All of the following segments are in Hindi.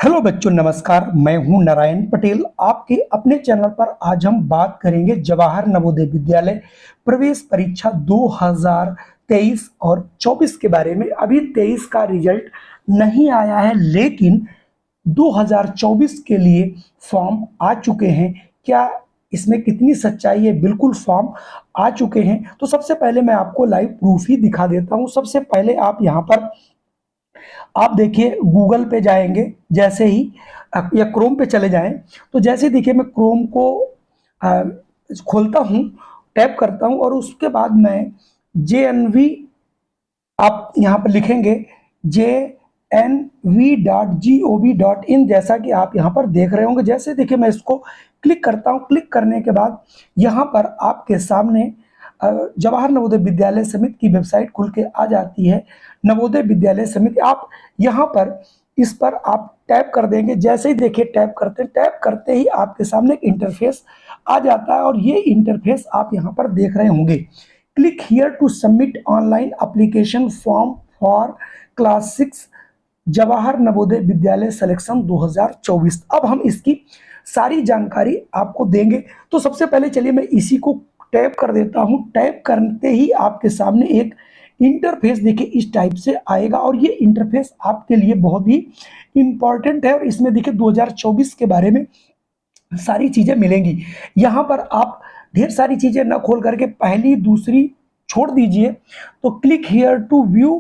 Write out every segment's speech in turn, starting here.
हेलो बच्चों, नमस्कार। मैं हूं नारायण पटेल। आपके अपने चैनल पर आज हम बात करेंगे जवाहर नवोदय विद्यालय प्रवेश परीक्षा 2023 और 24 के बारे में। अभी 23 का रिजल्ट नहीं आया है, लेकिन 2024 के लिए फॉर्म आ चुके हैं। क्या इसमें कितनी सच्चाई है? बिल्कुल फॉर्म आ चुके हैं। तो सबसे पहले मैं आपको लाइव प्रूफ ही दिखा देता हूं। सबसे पहले आप यहाँ पर आप देखिए, गूगल पे जाएंगे जैसे ही या क्रोम पे चले जाएं, तो जैसे देखिए मैं क्रोम को खोलता हूं, टैप करता हूं और उसके बाद मैं JNV, आप यहाँ पर लिखेंगे JNV.gov.in, जैसा कि आप यहाँ पर देख रहे होंगे। जैसे देखिए मैं इसको क्लिक करता हूँ। क्लिक करने के बाद यहाँ पर आपके सामने जवाहर नवोदय विद्यालय समिति की वेबसाइट खुल के आ जाती है। नवोदय विद्यालय समिति, आप यहाँ पर इस पर आप टैप कर देंगे। जैसे ही देखिए टैप करते ही आपके सामने एक इंटरफेस आ जाता है और ये इंटरफेस आप यहाँ पर देख रहे होंगे। Click here to submit online application form for class 6 Jawahar Navodaya Vidyalaya selection 2024। अब हम इसकी सारी जानकारी आपको देंगे। तो सबसे पहले चलिए मैं इसी को टैप कर देता हूं। टैप करते ही आपके सामने एक इंटरफेस देखिए इस टाइप से आएगा और ये इंटरफेस आपके लिए बहुत ही इंपॉर्टेंट है। और इसमें देखिए 2024 के बारे में सारी चीजें मिलेंगी। यहाँ पर आप ढेर सारी चीजें न खोल करके पहली दूसरी छोड़ दीजिए। तो click here to view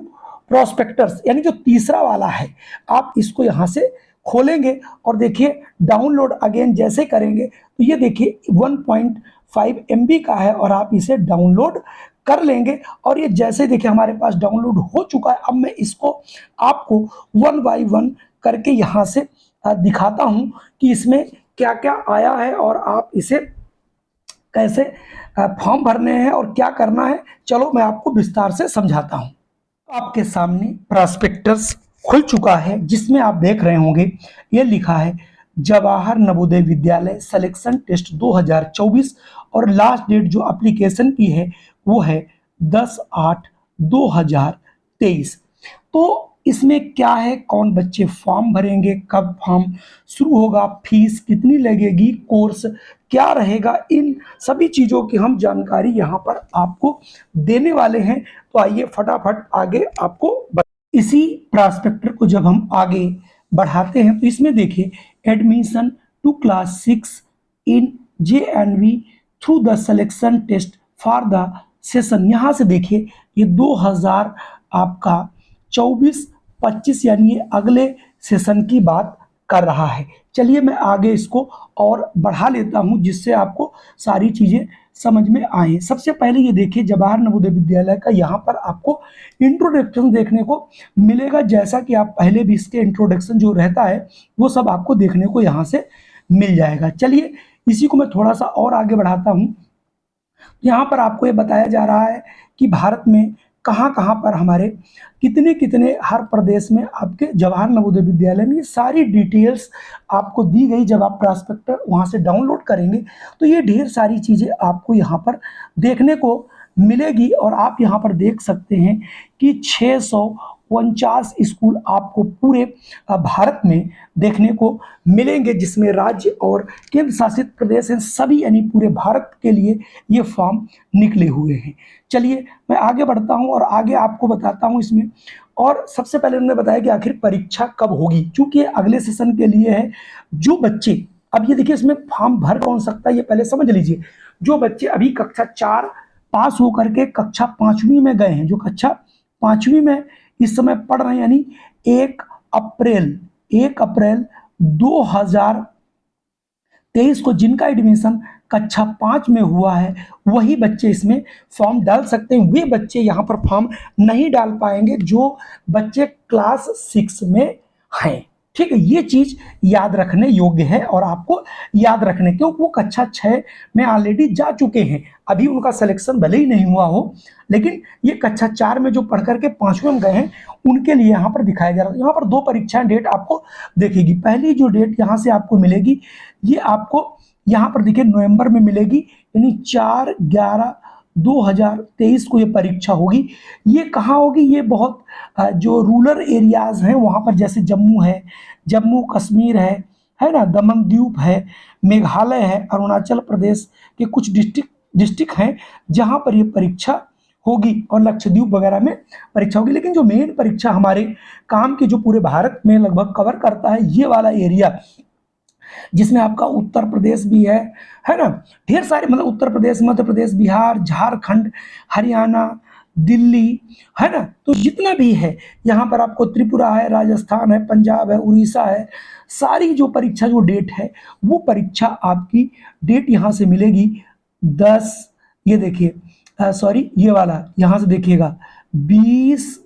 prospectus, यानी जो तीसरा वाला है, आप इसको यहाँ से खोलेंगे और देखिए डाउनलोड अगेन जैसे करेंगे तो ये देखिए 1.5 MB का है और आप इसे डाउनलोड कर लेंगे। और ये जैसे देखिए हमारे पास डाउनलोड हो चुका है। अब मैं इसको आपको 1 बाय 1 करके यहाँ से दिखाता हूँ कि इसमें क्या क्या आया है और आप इसे कैसे फॉर्म भरने हैं और क्या करना है। चलो मैं आपको विस्तार से समझाता हूँ। आपके सामने प्रॉस्पेक्टस खुल चुका है, जिसमें आप देख रहे होंगे ये लिखा है जवाहर नवोदय विद्यालय सिलेक्शन टेस्ट 2024 और लास्ट डेट जो एप्लीकेशन की है वो है 10/8/2023। तो इसमें क्या है, कौन बच्चे फॉर्म भरेंगे, कब फॉर्म शुरू होगा, फीस कितनी लगेगी, कोर्स क्या रहेगा, इन सभी चीज़ों की हम जानकारी यहाँ पर आपको देने वाले हैं। तो आइए फटाफट आगे आपको इसी प्रॉस्पेक्टर को जब हम आगे बढ़ाते हैं तो इसमें देखिए admission to class 6 in JNV through the selection test for the session. यहाँ से देखिए ये 2000 आपका 24-25 यानी ये अगले सेशन की बात कर रहा है। चलिए मैं आगे इसको और बढ़ा लेता हूँ जिससे आपको सारी चीज़ें समझ में आए। सबसे पहले ये देखिए जवाहर नवोदय विद्यालय का यहाँ पर आपको इंट्रोडक्शन देखने को मिलेगा। जैसा कि आप पहले भी इसके इंट्रोडक्शन जो रहता है वो सब आपको देखने को यहाँ से मिल जाएगा। चलिए इसी को मैं थोड़ा सा और आगे बढ़ाता हूँ। यहाँ पर आपको ये बताया जा रहा है कि भारत में कहाँ कहाँ पर हमारे कितने कितने हर प्रदेश में आपके जवाहर नवोदय विद्यालय में, ये सारी डिटेल्स आपको दी गई। जब आप प्रॉस्पेक्टर वहाँ से डाउनलोड करेंगे तो ये ढेर सारी चीज़ें आपको यहाँ पर देखने को मिलेगी। और आप यहाँ पर देख सकते हैं कि 649 स्कूल आपको पूरे भारत में देखने को मिलेंगे, जिसमें राज्य और केंद्र शासित प्रदेश हैं सभी, यानी पूरे भारत के लिए ये फॉर्म निकले हुए हैं। चलिए मैं आगे बढ़ता हूं और आगे आपको बताता हूं इसमें। और सबसे पहले उन्होंने बताया कि आखिर परीक्षा कब होगी, क्योंकि अगले सेशन के लिए है। जो बच्चे, अब ये देखिए इसमें फॉर्म भर कौन सकता है ये पहले समझ लीजिए। जो बच्चे अभी कक्षा 4 पास होकर के कक्षा 5वीं में गए हैं, जो कक्षा 5वीं में इस समय पढ़ रहे हैं, यानी 1 अप्रैल 2023 को जिनका एडमिशन कक्षा 5 में हुआ है वही बच्चे इसमें फॉर्म डाल सकते हैं। वे बच्चे यहाँ पर फॉर्म नहीं डाल पाएंगे जो बच्चे क्लास 6 में हैं। ठीक है, ये चीज याद रखने योग्य है और आपको याद रखने, क्योंकि वो कक्षा 6 में ऑलरेडी जा चुके हैं। अभी उनका सिलेक्शन भले ही नहीं हुआ हो, लेकिन ये कक्षा 4 में जो पढ़ करके 5वीं में गए हैं उनके लिए यहाँ पर दिखाया जा रहा है। यहाँ पर 2 परीक्षाएं डेट आपको देखेगी। पहली जो डेट यहाँ से आपको मिलेगी, ये आपको यहाँ पर देखिए नवंबर में मिलेगी, यानी 4/11 2023 को ये परीक्षा होगी। ये कहाँ होगी? ये बहुत जो रूरल एरियाज़ हैं वहाँ पर, जैसे जम्मू है, जम्मू कश्मीर है ना, दमन द्वीप है, मेघालय है, अरुणाचल प्रदेश के कुछ डिस्ट्रिक्ट हैं जहाँ पर ये परीक्षा होगी, और लक्षद्वीप वगैरह में परीक्षा होगी। लेकिन जो मेन परीक्षा हमारे काम की जो पूरे भारत में लगभग कवर करता है, ये वाला एरिया, जिसमें आपका उत्तर प्रदेश भी है ना, ढेर सारे, मतलब उत्तर प्रदेश, मध्य प्रदेश, बिहार, झारखंड, हरियाणा, दिल्ली, है ना, तो जितना भी है यहाँ पर आपको त्रिपुरा है, राजस्थान है, पंजाब है, उड़ीसा है, सारी जो परीक्षा जो डेट है, वो परीक्षा आपकी डेट यहाँ से मिलेगी 10, ये देखिए, सॉरी ये वाला यहाँ से देखिएगा 20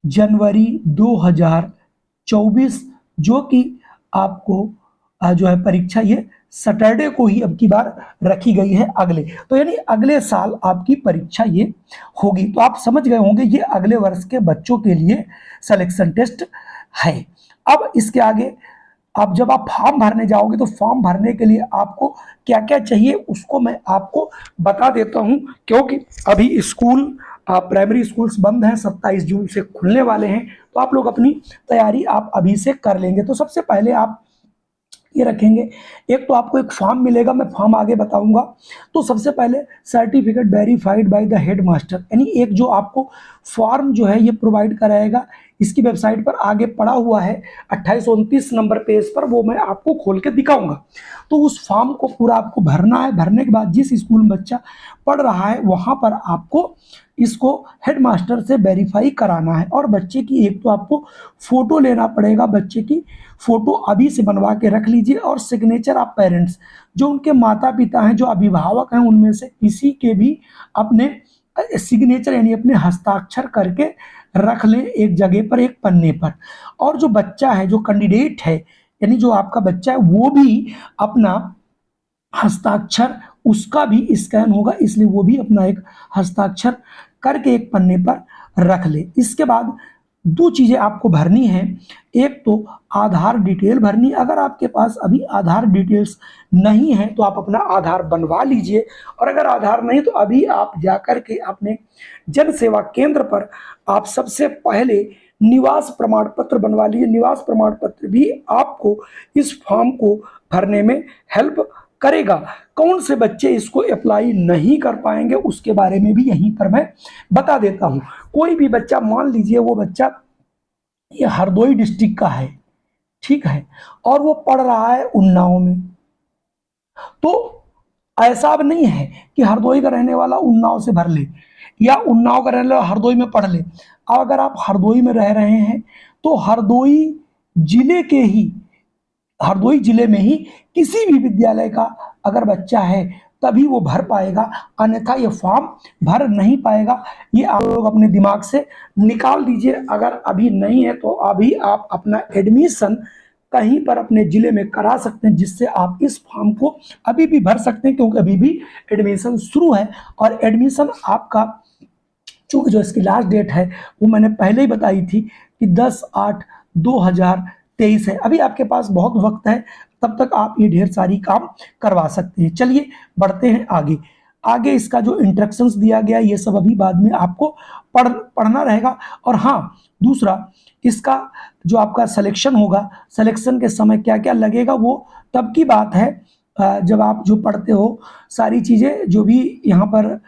जनवरी 2024, जो कि आपको जो है परीक्षा ये सैटरडे को ही अब की बार रखी गई है अगले, तो यानी अगले साल आपकी परीक्षा ये होगी। तो आप समझ गए होंगे ये अगले वर्ष के बच्चों के लिए सिलेक्शन टेस्ट है। अब इसके आगे जब आप फॉर्म भरने जाओगे तो फॉर्म भरने के लिए आपको क्या क्या चाहिए उसको मैं आपको बता देता हूं, क्योंकि अभी स्कूल, प्राइमरी स्कूल्स बंद हैं, 27 जून से खुलने वाले हैं, तो आप लोग अपनी तैयारी आप अभी से कर लेंगे। तो सबसे पहले आप ये रखेंगे, एक तो आपको एक फॉर्म मिलेगा, मैं फॉर्म आगे बताऊंगा। तो सबसे पहले certificate verified by the head master, यानी एक जो आपको फॉर्म जो है ये प्रोवाइड कराएगा, इसकी वेबसाइट पर आगे पड़ा हुआ है 28-29 नंबर पेज पर, वो मैं आपको खोल के दिखाऊंगा। तो उस फॉर्म को पूरा आपको भरना है। भरने के बाद जिस स्कूल में बच्चा पढ़ रहा है वहाँ पर आपको इसको हेडमास्टर से वेरीफाई कराना है, और बच्चे की एक तो आपको फ़ोटो लेना पड़ेगा, बच्चे की फ़ोटो अभी से बनवा के रख लीजिए, और सिग्नेचर ऑफ पेरेंट्स, जो उनके माता पिता हैं, जो अभिभावक हैं, उनमें से किसी के भी अपने सिग्नेचर यानी अपने हस्ताक्षर करके रख लें एक जगह पर, एक पन्ने पर। और जो बच्चा है, जो कैंडिडेट है, यानी जो आपका बच्चा है, वो भी अपना हस्ताक्षर, उसका भी स्कैन होगा, इसलिए वो भी अपना एक हस्ताक्षर करके एक पन्ने पर रख ले। इसके बाद दो चीज़ें आपको भरनी है, एक तो आधार डिटेल भरनी। अगर आपके पास अभी आधार डिटेल्स नहीं है तो आप अपना आधार बनवा लीजिए, और अगर आधार नहीं तो अभी आप जाकर के अपने जन सेवा केंद्र पर आप सबसे पहले निवास प्रमाण पत्र बनवा लीजिए। निवास प्रमाण पत्र भी आपको इस फॉर्म को भरने में हेल्प करेगा। कौन से बच्चे इसको अप्लाई नहीं कर पाएंगे उसके बारे में भी यहीं पर मैं बता देता हूं। कोई भी बच्चा, मान लीजिए वो बच्चा ये हरदोई डिस्ट्रिक्ट का है, ठीक है, और वो पढ़ रहा है उन्नाव में, तो ऐसा अब नहीं है कि हरदोई का रहने वाला उन्नाव से भर ले, या उन्नाव का रहने वाला हरदोई में पढ़ ले। अब अगर आप हरदोई में रह रहे हैं तो हरदोई जिले में ही किसी भी विद्यालय का अगर बच्चा है तभी वो भर पाएगा, अन्यथा ये फॉर्म भर नहीं पाएगा। ये आप लोग अपने दिमाग से निकाल दीजिए। अगर अभी नहीं है तो अभी आप अपना एडमिशन कहीं पर अपने ज़िले में करा सकते हैं, जिससे आप इस फॉर्म को अभी भी भर सकते हैं, क्योंकि अभी भी एडमिशन शुरू है। और एडमिशन आपका, चूँकि जो इसकी लास्ट डेट है वो मैंने पहले ही बताई थी कि 10/8/2023 है। अभी आपके पास बहुत वक्त है, तब तक आप ये ढेर सारी काम करवा सकते हैं। चलिए बढ़ते हैं आगे इसका जो इंस्ट्रक्शंस दिया गया ये सब अभी बाद में आपको पढ़ना रहेगा। और हाँ, दूसरा, इसका जो आपका सिलेक्शन होगा, सिलेक्शन के समय क्या क्या लगेगा वो तब की बात है जब आप जो पढ़ते हो सारी चीज़ें, जो भी यहाँ पर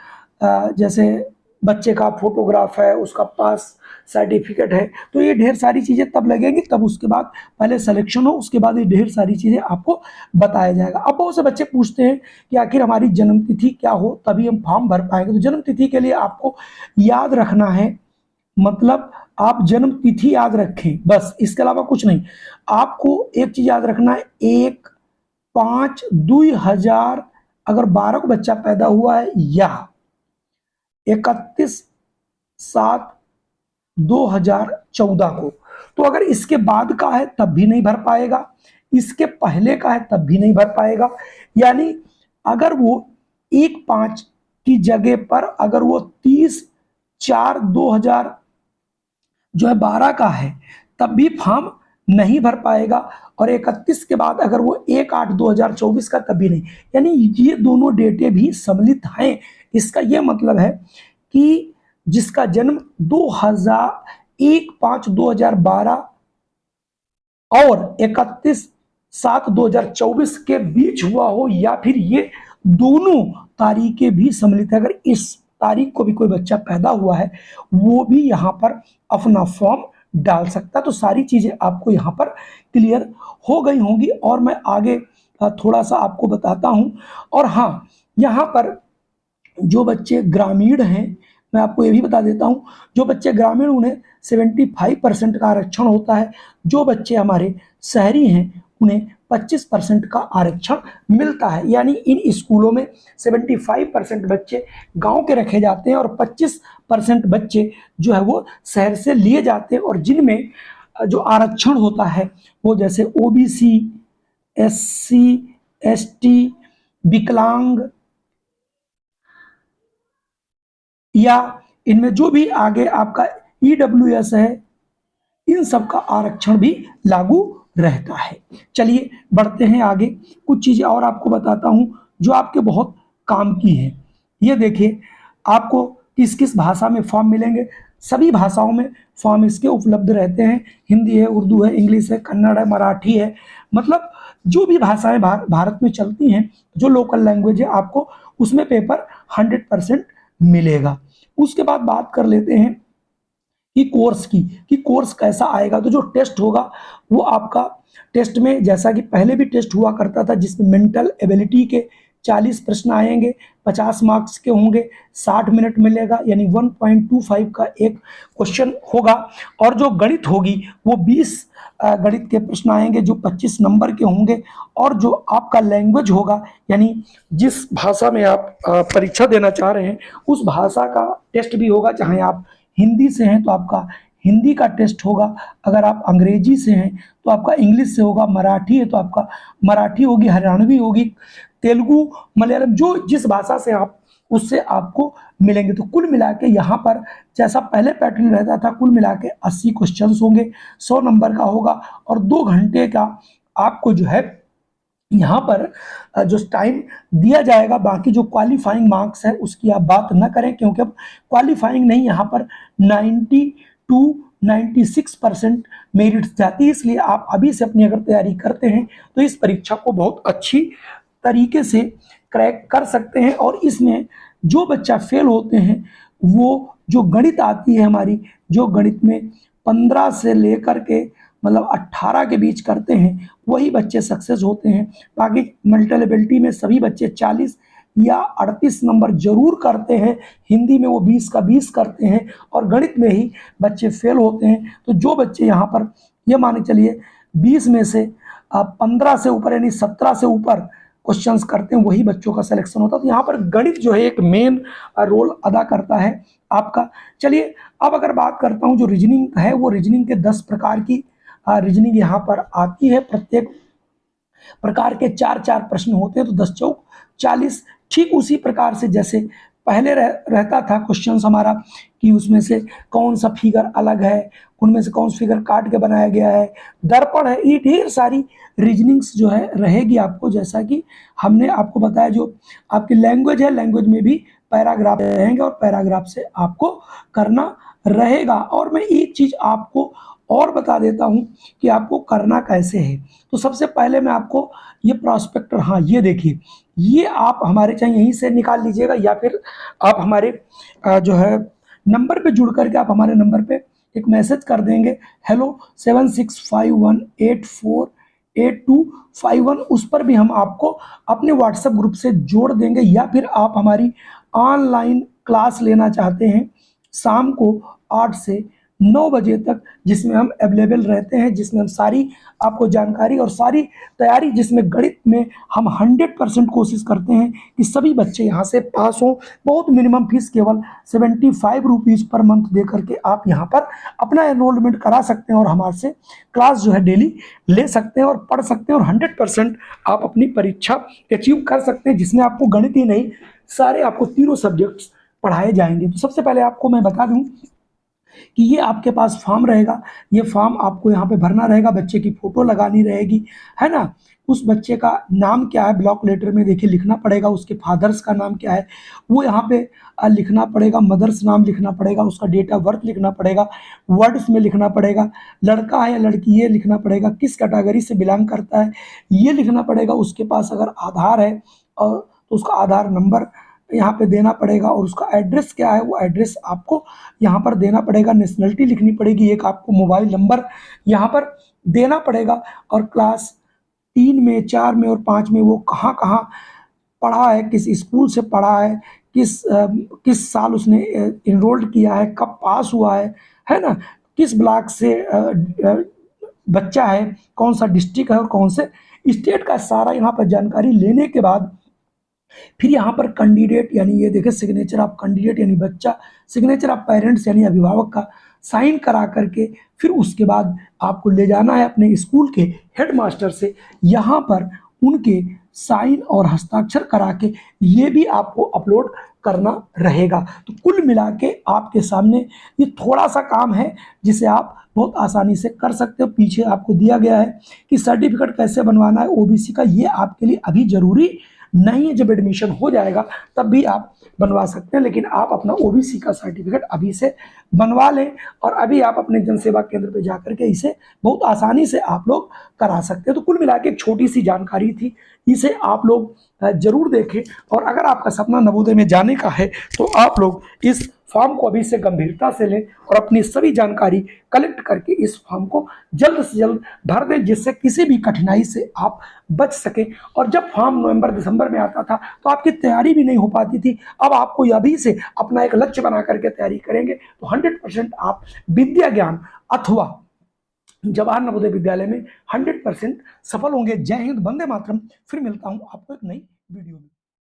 जैसे बच्चे का फोटोग्राफ है, उसका पास सर्टिफिकेट है, तो ये ढेर सारी चीज़ें तब लगेंगी, तब उसके बाद पहले सिलेक्शन हो, उसके बाद ये ढेर सारी चीज़ें आपको बताया जाएगा। अब बहुत से बच्चे पूछते हैं कि आखिर हमारी जन्मतिथि क्या हो तभी हम फॉर्म भर पाएंगे। तो जन्मतिथि के लिए आपको याद रखना है, मतलब आप जन्मतिथि याद रखें बस, इसके अलावा कुछ नहीं। आपको एक चीज़ याद रखना है, 1/5/2000 अगर 12 को बच्चा पैदा हुआ है, या 31/7/2014 को, तो अगर इसके बाद का है तब भी नहीं भर पाएगा, इसके पहले का है तब भी नहीं भर पाएगा। यानी अगर वो 1/5 की जगह पर अगर वो 30/4/2012 का है तब भी फॉर्म नहीं भर पाएगा, और 31 के बाद अगर वो 1/8/2024 का कभी नहीं, यानी ये दोनों डेटें भी सम्मिलित हैं। इसका ये मतलब है कि जिसका जन्म 1/5/2012 और 31/7/2024 के बीच हुआ हो, या फिर ये दोनों तारीखें भी सम्मिलित है, अगर इस तारीख को भी कोई बच्चा पैदा हुआ है वो भी यहाँ पर अपना फॉर्म डाल सकता है। तो सारी चीज़ें आपको यहाँ पर क्लियर हो गई होंगी, और मैं आगे थोड़ा सा आपको बताता हूँ। और हाँ, यहाँ पर जो बच्चे ग्रामीण हैं, मैं आपको ये भी बता देता हूँ, जो बच्चे ग्रामीण उन्हें 75% का आरक्षण होता है, जो बच्चे हमारे शहरी हैं उन्हें 25% का आरक्षण मिलता है। यानी इन स्कूलों में 75% बच्चे गांव के रखे जाते हैं और 25% बच्चे जो है वो शहर से लिए जाते हैं, और जिनमें जो आरक्षण होता है वो जैसे ओबीसी, एससी, एसटी, विकलांग, या इनमें जो भी आगे आपका ईडब्ल्यूएस है, इन सब का आरक्षण भी लागू रहता है। चलिए बढ़ते हैं आगे, कुछ चीज़ें और आपको बताता हूं जो आपके बहुत काम की हैं। ये देखिए, आपको किस किस भाषा में फॉर्म मिलेंगे। सभी भाषाओं में फॉर्म इसके उपलब्ध रहते हैं। हिंदी है, उर्दू है, इंग्लिश है, कन्नड़ है, मराठी है, मतलब जो भी भाषाएं भारत में चलती हैं, जो लोकल लैंग्वेज है, आपको उसमें पेपर 100% मिलेगा। उसके बाद बात कर लेते हैं कि कोर्स की, कि कोर्स कैसा आएगा। तो जो टेस्ट होगा वो आपका, टेस्ट में जैसा कि पहले भी टेस्ट हुआ करता था जिसमें मेंटल एबिलिटी के 40 प्रश्न आएंगे, 50 मार्क्स के होंगे, 60 मिनट मिलेगा, यानी 1.25 का एक क्वेश्चन होगा। और जो गणित होगी वो 20 गणित के प्रश्न आएंगे जो 25 नंबर के होंगे। और जो आपका लैंग्वेज होगा, यानी जिस भाषा में आप परीक्षा देना चाह रहे हैं उस भाषा का टेस्ट भी होगा। चाहे आप हिंदी से हैं तो आपका हिंदी का टेस्ट होगा, अगर आप अंग्रेजी से हैं तो आपका इंग्लिश से होगा, मराठी है तो आपका मराठी होगी, हरियाणवी होगी, तेलुगु, मलयालम, जो जिस भाषा से आप, उससे आपको मिलेंगे। तो कुल मिला के यहाँ पर जैसा पहले पैटर्न रहता था, कुल मिला के 80 क्वेश्चन होंगे, 100 नंबर का होगा, और 2 घंटे का आपको जो है यहाँ पर जो टाइम दिया जाएगा। बाकी जो क्वालिफाइंग मार्क्स है उसकी आप बात ना करें, क्योंकि अब क्वालिफाइंग नहीं, यहाँ पर 96% मेरिट्स जाती है। इसलिए आप अभी से अपनी अगर तैयारी करते हैं तो इस परीक्षा को बहुत अच्छी तरीके से क्रैक कर सकते हैं। और इसमें जो बच्चा फेल होते हैं वो जो गणित आती है हमारी, जो गणित में 15 से लेकर के मतलब 18 के बीच करते हैं वही बच्चे सक्सेस होते हैं। बाकी मेंटल एबिलिटी में सभी बच्चे 40 या 38 नंबर जरूर करते हैं, हिंदी में वो 20 का 20 करते हैं, और गणित में ही बच्चे फेल होते हैं। तो जो बच्चे यहाँ पर ये माने चलिए 20 में से 15 से ऊपर यानी 17 से ऊपर क्वेश्चंस करते हैं वही बच्चों का सिलेक्शन होता है। तो यहाँ पर गणित जो है एक मेन रोल अदा करता है आपका। चलिए अब अगर बात करता हूँ जो रीजनिंग है, वो रीजनिंग के 10 प्रकार की रीजनिंग यहाँ पर आती है। प्रत्येक प्रकार के 4-4 प्रश्न होते हैं, तो 10 चौक 40। ठीक उसी प्रकार से जैसे पहले रहता था क्वेश्चन हमारा कि उसमें से कौन सा फिगर अलग है, उनमें से कौन सा फिगर काट के बनाया गया है, दर्पण है, ये ढेर सारी रीजनिंग्स जो है रहेगी आपको। जैसा कि हमने आपको बताया, जो आपकी लैंग्वेज है, लैंग्वेज में भी पैराग्राफ रहेंगे और पैराग्राफ से आपको करना रहेगा। और मैं एक चीज़ आपको और बता देता हूं कि आपको करना कैसे है। तो सबसे पहले मैं आपको ये प्रॉस्पेक्टर, हाँ ये देखिए, ये आप हमारे चाहे यहीं से निकाल लीजिएगा या फिर आप हमारे जो है नंबर पे जुड़ करके आप हमारे नंबर पे एक मैसेज कर देंगे, हेलो 7651848251, उस पर भी हम आपको अपने व्हाट्सएप ग्रुप से जोड़ देंगे। या फिर आप हमारी ऑनलाइन क्लास लेना चाहते हैं शाम को 8 से 9 बजे तक, जिसमें हम अवेलेबल रहते हैं, जिसमें हम सारी आपको जानकारी और सारी तैयारी, जिसमें गणित में हम 100% कोशिश करते हैं कि सभी बच्चे यहाँ से पास हों। बहुत मिनिमम फीस केवल 75 रुपीज़ पर मंथ दे करके आप यहाँ पर अपना एनरोलमेंट करा सकते हैं और हमारे से क्लास जो है डेली ले सकते हैं और पढ़ सकते हैं, और 100% आप अपनी परीक्षा अचीव कर सकते हैं, जिसमें आपको गणित ही नहीं सारे आपको तीनों सब्जेक्ट्स पढ़ाए जाएंगे। तो सबसे पहले आपको मैं बता दूं कि ये आपके पास फॉर्म रहेगा, ये फॉर्म आपको यहाँ पे भरना रहेगा, बच्चे की फ़ोटो लगानी रहेगी, है ना? उस बच्चे का नाम क्या है ब्लॉक लेटर में देखिए लिखना पड़ेगा, उसके फादर्स का नाम क्या है, वो यहाँ पे लिखना पड़ेगा, मदर्स नाम लिखना पड़ेगा, उसका डेट ऑफ बर्थ लिखना पड़ेगा, वर्ड्स में लिखना पड़ेगा, लड़का है या लड़की ये लिखना पड़ेगा, किस कैटेगरी से बिलॉन्ग करता है, ये लिखना पड़ेगा, उसके पास अगर आधार है और तो उसका आधार नंबर यहाँ पे देना पड़ेगा और उसका एड्रेस क्या है वो एड्रेस आपको यहाँ पर देना पड़ेगा, नेशनलिटी लिखनी पड़ेगी, एक आपको मोबाइल नंबर यहाँ पर देना पड़ेगा और क्लास 3 में, 4 में और 5 में वो कहाँ-कहाँ पढ़ा है, किस स्कूल से पढ़ा है, किस साल उसने एनरोल्ड किया है, कब पास हुआ है ना? किस ब्लॉक से बच्चा है, कौन-सा डिस्ट्रिक्ट है और कौन से स्टेट का सारा यहाँ पर जानकारी लेने के बाद फिर यहाँ पर कैंडिडेट यानी ये देखिए सिग्नेचर ऑफ कैंडिडेट यानी बच्चा, सिग्नेचर ऑफ पेरेंट्स यानी अभिभावक का साइन करा करके फिर उसके बाद आपको ले जाना है अपने स्कूल के हेडमास्टर से, यहाँ पर उनके साइन और हस्ताक्षर करा के ये भी आपको अपलोड करना रहेगा। तो कुल मिला के आपके सामने ये थोड़ा सा काम है जिसे आप बहुत आसानी से कर सकते हो। पीछे आपको दिया गया है कि सर्टिफिकेट कैसे बनवाना है ओबीसी का, ये आपके लिए अभी ज़रूरी नहीं है, जब एडमिशन हो जाएगा तब भी आप बनवा सकते हैं, लेकिन आप अपना ओबीसी का सर्टिफिकेट अभी से बनवा लें और अभी आप अपने जन सेवा केंद्र पे जाकर के इसे बहुत आसानी से आप लोग करा सकते हैं। तो कुल मिला के एक छोटी सी जानकारी थी, इसे आप लोग जरूर देखें और अगर आपका सपना नवोदय में जाने का है तो आप लोग इस फॉर्म को अभी से गंभीरता से लें और अपनी सभी जानकारी कलेक्ट करके इस फॉर्म को जल्द से जल्द भर दें, जिससे किसी भी कठिनाई से आप बच सकें। और जब फॉर्म नवंबर दिसंबर में आता था तो आपकी तैयारी भी नहीं हो पाती थी, अब आपको अभी से अपना एक लक्ष्य बना करके तैयारी करेंगे तो 100% आप विद्या ज्ञान अथवा जवाहर नवोदय विद्यालय में 100% सफल होंगे। जय हिंद, वंदे मातरम। फिर मिलता हूं आपको एक नई वीडियो में।